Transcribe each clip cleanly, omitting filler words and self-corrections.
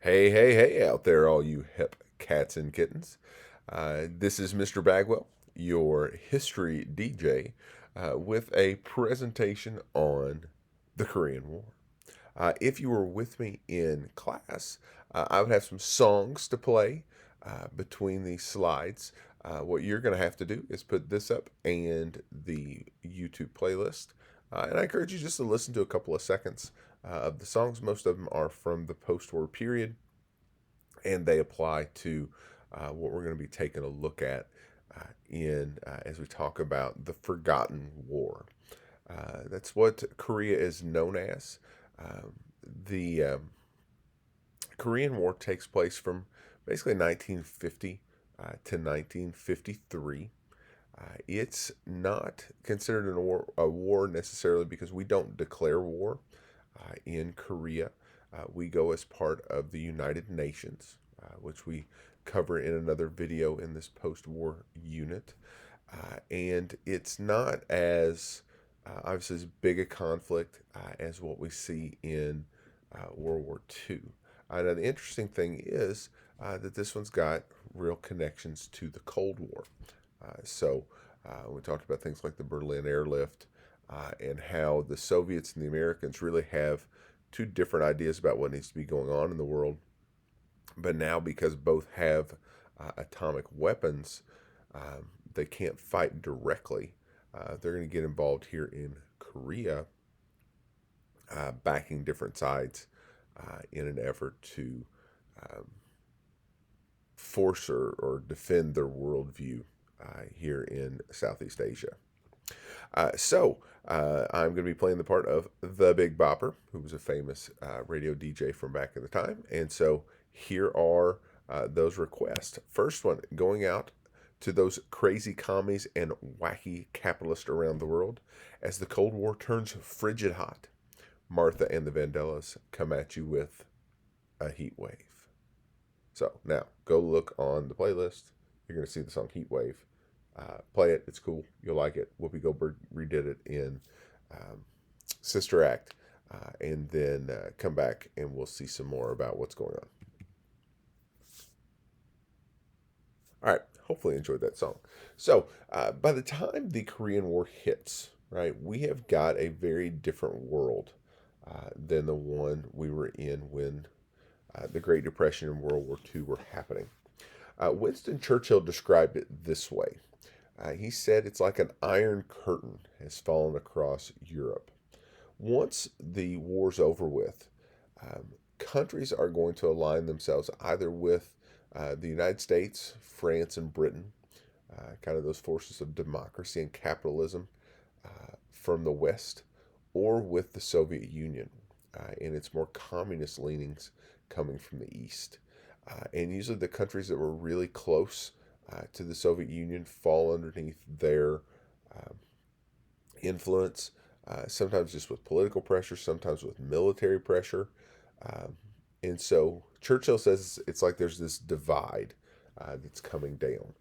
Hey, hey, hey out there, all you hip cats and kittens. This is Mr. Bagwell, your history DJ, with a presentation on the Korean War. If you were with me in class, I would have some songs to play between these slides. What you're going to have to do is put this up and the YouTube playlist. And I encourage you just to listen to a couple of seconds of the songs. Most of them are from the post war period, and they apply to what we're going to be taking a look at in as we talk about the Forgotten War. That's what Korea is known as. Um, the Korean War takes place from basically 1950 to 1953. It's not considered a war necessarily because we don't declare war in Korea. We go as part of the United Nations, which we cover in another video in this post war unit. And it's not as obviously as big a conflict as what we see in World War II. Now, the interesting thing is that this one's got real connections to the Cold War. We talked about things like the Berlin airlift and how the Soviets and the Americans really have two different ideas about what needs to be going on in the world. But now, because both have atomic weapons, they can't fight directly. They're going to get involved here in Korea, backing different sides in an effort to um, force or defend their worldview here in Southeast Asia. I'm going to be playing the part of the Big Bopper, who was a famous radio DJ from back in the time. And so here are those requests. First one going out to those crazy commies and wacky capitalists around the world. As the Cold War turns frigid hot, Martha and the Vandellas come at you with a heat wave. So now go look on the playlist. You're going to see the song Heat Wave. Play it. It's cool. You'll like it. Whoopi Goldberg redid it in um, Sister Act. And then come back and we'll see some more about what's going on. All right. Hopefully you enjoyed that song. So by the time the Korean War hits, right, we have got a very different world than the one we were in when the Great Depression and World War II were happening. Winston Churchill described it this way. He said it's like an iron curtain has fallen across Europe. Once the war's over with, countries are going to align themselves either with the United States, France, and Britain, kind of those forces of democracy and capitalism from the West, or with the Soviet Union and its more communist leanings coming from the East. And usually the countries that were really close to the Soviet Union fall underneath their um, influence, sometimes just with political pressure, sometimes with military pressure. Um, and so Churchill says it's like there's this divide that's coming down.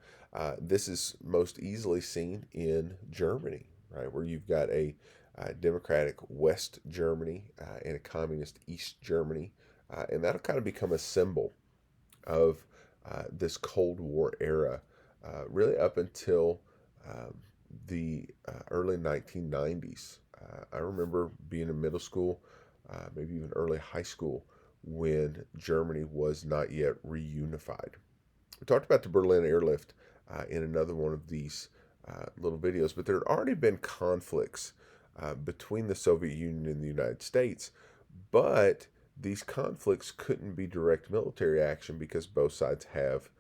This is most easily seen in Germany, right, where you've got a democratic West Germany and a communist East Germany. And that'll kind of become a symbol of this Cold War era, really up until um, the early 1990s. I remember being in middle school, maybe even early high school, when Germany was not yet reunified. We talked about the Berlin airlift in another one of these little videos, but there had already been conflicts between the Soviet Union and the United States, but these conflicts couldn't be direct military action because both sides have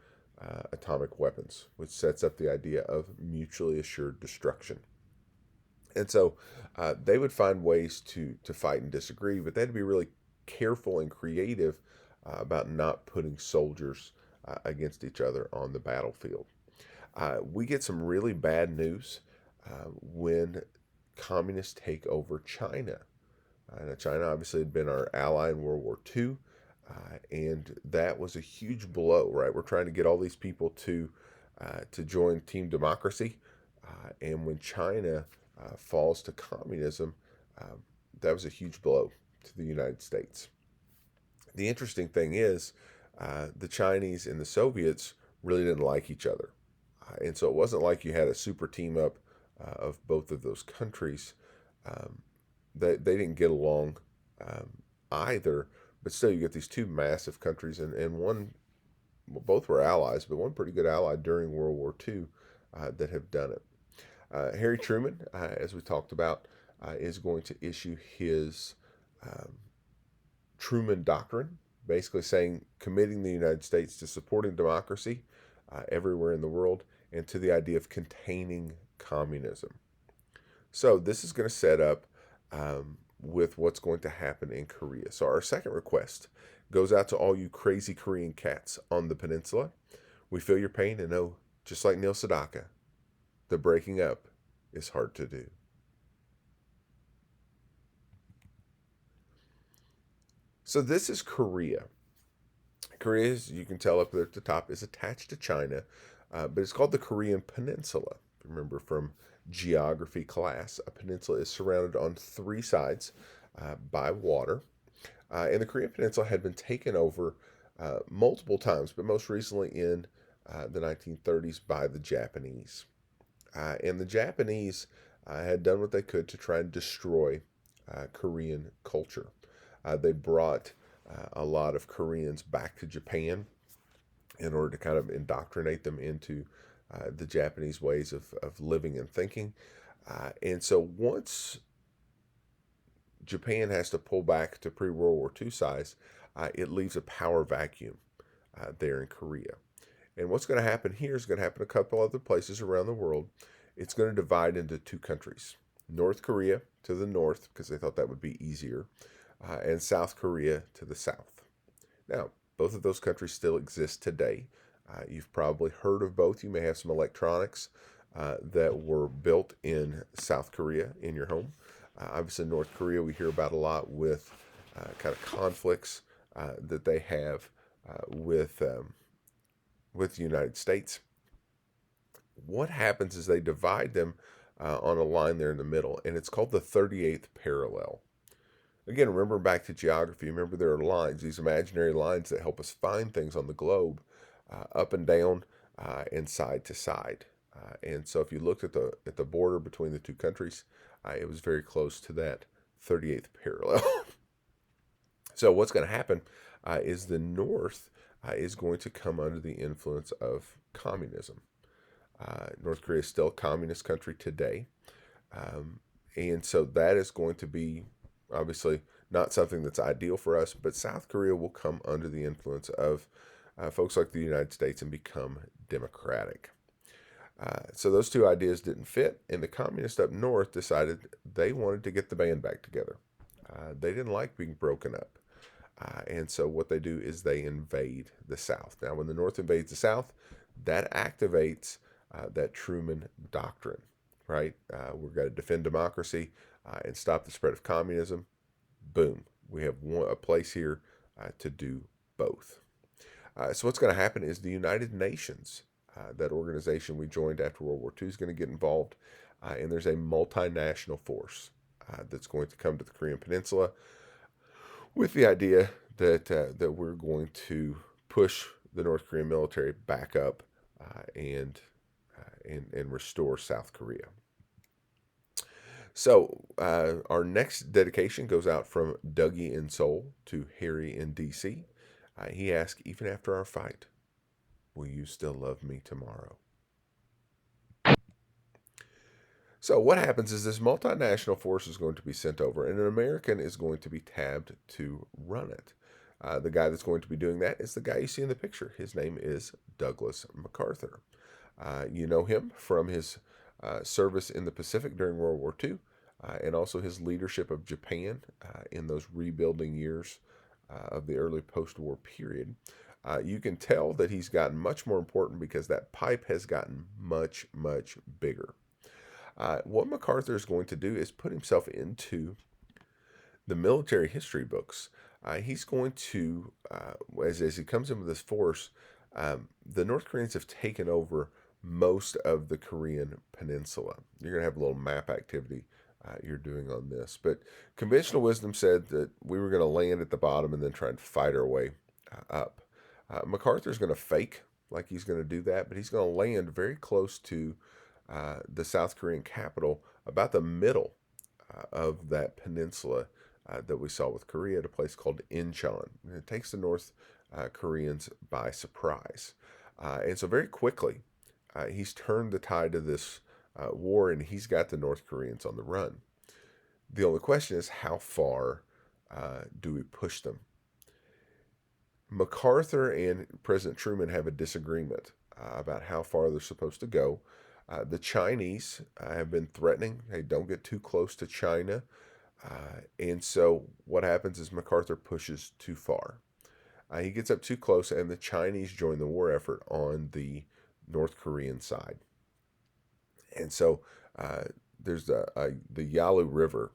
atomic weapons, which sets up the idea of mutually assured destruction. And so they would find ways to fight and disagree, but they had to be really careful and creative about not putting soldiers against each other on the battlefield. We get some really bad news when communists take over China. Now China obviously had been our ally in World War II, and that was a huge blow, right? We're trying to get all these people to join Team Democracy, and when China falls to communism, that was a huge blow to the United States. The interesting thing is, the Chinese and the Soviets really didn't like each other. And so it wasn't like you had a super team up of both of those countries. Um, they didn't get along um, either, but still you get these two massive countries, and one, well, both were allies, but one pretty good ally during World War II that have done it. Harry Truman, as we talked about, is going to issue his um, Truman Doctrine, basically saying committing the United States to supporting democracy everywhere in the world and to the idea of containing communism. So this is going to set up with what's going to happen in Korea. So our second request goes out to all you crazy Korean cats on the peninsula. We feel your pain and know, just like Neil Sedaka, the breaking up is hard to do. So this is Korea. Korea, as you can tell up there at the top, is attached to China, but it's called the Korean Peninsula. Remember from geography class, a peninsula is surrounded on three sides by water. And the Korean Peninsula had been taken over multiple times, but most recently in the 1930s by the Japanese. And the Japanese had done what they could to try and destroy Korean culture. They brought a lot of Koreans back to Japan in order to kind of indoctrinate them into the Japanese ways of living and thinking. And so once Japan has to pull back to pre-World War II size, it leaves a power vacuum there in Korea. And what's going to happen here is going to happen a couple other places around the world. It's going to divide into two countries: North Korea to the north, because they thought that would be easier, and South Korea to the south. Now, both of those countries still exist today. You've probably heard of both. You may have some electronics that were built in South Korea in your home. Obviously, North Korea we hear about a lot with kind of conflicts that they have with the United States. What happens is they divide them on a line there in the middle, and it's called the 38th parallel. Again, remember back to geography. Remember there are lines, these imaginary lines that help us find things on the globe, up and down and side to side. And so if you looked at the border between the two countries, it was very close to that 38th parallel. So what's going to happen is the North is going to come under the influence of communism. North Korea is still a communist country today. And so that is going to be obviously not something that's ideal for us, but South Korea will come under the influence of folks like the United States and become democratic. So those two ideas didn't fit, and the communists up north decided they wanted to get the band back together. They didn't like being broken up. And so what they do is they invade the South. Now, when the North invades the South, that activates that Truman Doctrine, right? We've got to defend democracy and stop the spread of communism. Boom. We have a place here to do both. So what's going to happen is the United Nations, that organization we joined after World War II, is going to get involved. And there's a multinational force that's going to come to the Korean Peninsula with the idea that we're going to push the North Korean military back up and restore South Korea. So our next dedication goes out from Dougie in Seoul to Harry in D.C. He asked, even after our fight, will you still love me tomorrow? So what happens is this multinational force is going to be sent over, and an American is going to be tabbed to run it. The guy that's going to be doing that is the guy you see in the picture. His name is Douglas MacArthur. You know him from his service in the Pacific during World War II, and also his leadership of Japan in those rebuilding years of the early post-war period. You can tell that he's gotten much more important because that pipe has gotten much, much bigger. What MacArthur is going to do is put himself into the military history books. He's going to, as he comes in with this force, the North Koreans have taken over most of the Korean peninsula. You're going to have a little map activity you're doing on this. But conventional wisdom said that we were going to land at the bottom and then try and fight our way up. MacArthur's going to fake like he's going to do that, but he's going to land very close to the South Korean capital, about the middle of that peninsula that we saw with Korea, at a place called Incheon. And it takes the North Koreans by surprise. And so very quickly, he's turned the tide of this war, and he's got the North Koreans on the run. The only question is, how far do we push them? MacArthur and President Truman have a disagreement about how far they're supposed to go. The Chinese have been threatening, hey, don't get too close to China. And so what happens is MacArthur pushes too far. He gets up too close, and the Chinese join the war effort on the North Korean side. And so there's the Yalu River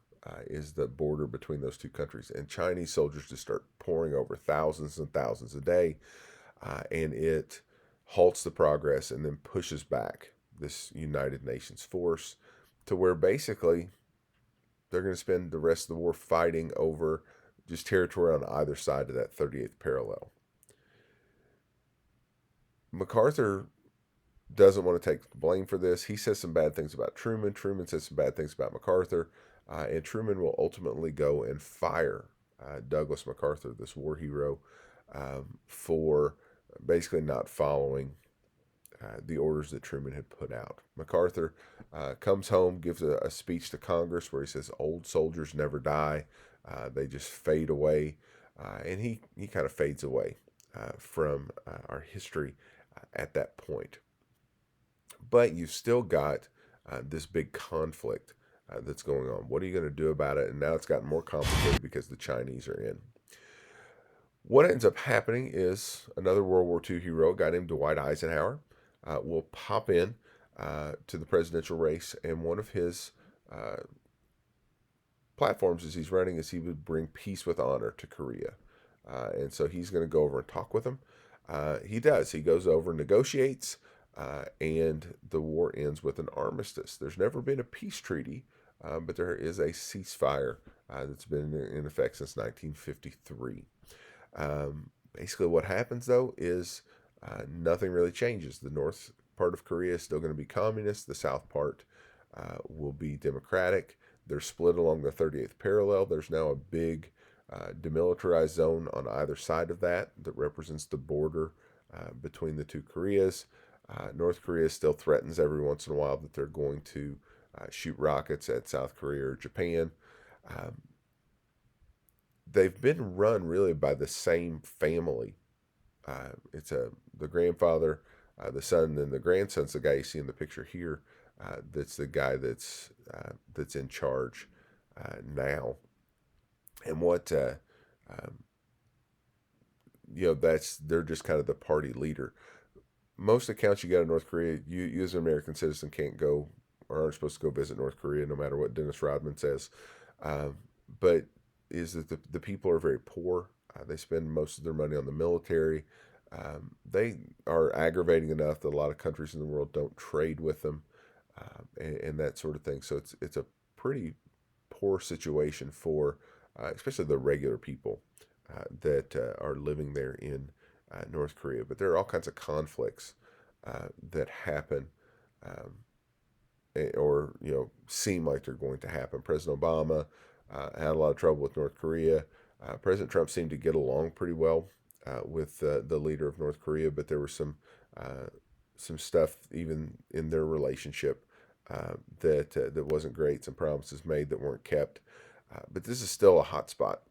is the border between those two countries, and Chinese soldiers just start pouring over thousands and thousands a day, and it halts the progress and then pushes back this United Nations force to where basically they're going to spend the rest of the war fighting over just territory on either side of that 38th parallel. MacArthur doesn't want to take blame for this. He says some bad things about Truman. Truman says some bad things about MacArthur. And Truman will ultimately go and fire Douglas MacArthur, this war hero, for basically not following the orders that Truman had put out. MacArthur comes home, gives a speech to Congress where he says, old soldiers never die. They just fade away. And he kind of fades away from our history at that point. But you've still got this big conflict that's going on. What are you going to do about it? And now it's gotten more complicated because the Chinese are in. What ends up happening is another World War II hero, a guy named Dwight Eisenhower, will pop in to the presidential race, and one of his platforms as he's running is he would bring peace with honor to Korea. And so he's going to go over and talk with them. He does. He goes over and negotiates, and the war ends with an armistice. There's never been a peace treaty, but there is a ceasefire that's been in effect since 1953. Basically, what happens, though, is nothing really changes. The north part of Korea is still going to be communist. The south part will be democratic. They're split along the 38th parallel. There's now a big demilitarized zone on either side of that represents the border between the two Koreas. North Korea still threatens every once in a while that they're going to shoot rockets at South Korea or Japan. They've been run really by the same family. It's the grandfather, the son, and the grandson's the guy you see in the picture here. That's the guy that's in charge now. And what they're just kind of the party leader. Most accounts you get in North Korea, you as an American citizen can't go or aren't supposed to go visit North Korea, no matter what Dennis Rodman says. But is that the people are very poor. They spend most of their money on the military. They are aggravating enough that a lot of countries in the world don't trade with them, and that sort of thing. So it's a pretty poor situation for especially the regular people that are living there in North Korea. But there are all kinds of conflicts that happen, or seem like they're going to happen. President Obama had a lot of trouble with North Korea. President Trump seemed to get along pretty well with the leader of North Korea, but there was some stuff even in their relationship that wasn't great. Some promises made that weren't kept. But this is still a hot spot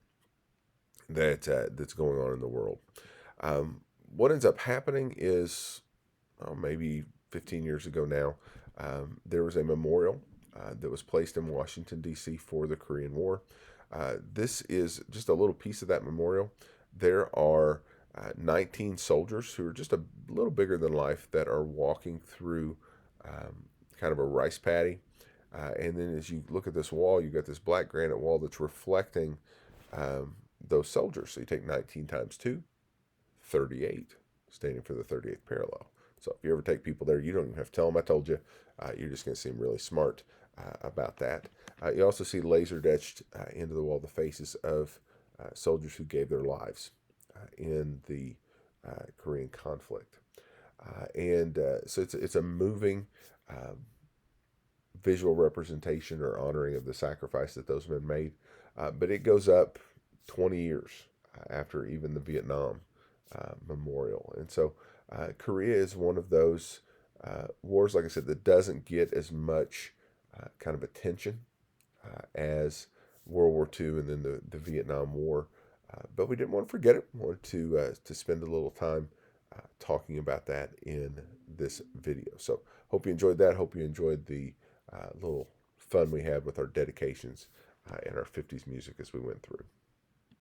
that's going on in the world. What ends up happening is, maybe 15 years ago now, there was a memorial that was placed in Washington, D.C. for the Korean War. This is just a little piece of that memorial. There are 19 soldiers who are just a little bigger than life that are walking through kind of a rice paddy. And then as you look at this wall, you've got this black granite wall that's reflecting those soldiers. So you take 19 times 2, 38, standing for the 38th parallel. So if you ever take people there, you don't even have to tell them I told you. You're just going to seem really smart about that. You also see laser etched into the wall the faces of soldiers who gave their lives in the Korean conflict. So it's a moving visual representation or honoring of the sacrifice that those men made. But it goes up 20 years after even the Vietnam memorial. And so Korea is one of those wars, like I said, that doesn't get as much kind of attention as World War II and then the Vietnam War. But we didn't want to forget it. We wanted to spend a little time talking about that in this video. So hope you enjoyed that. Hope you enjoyed the little fun we had with our dedications and our 50s music as we went through.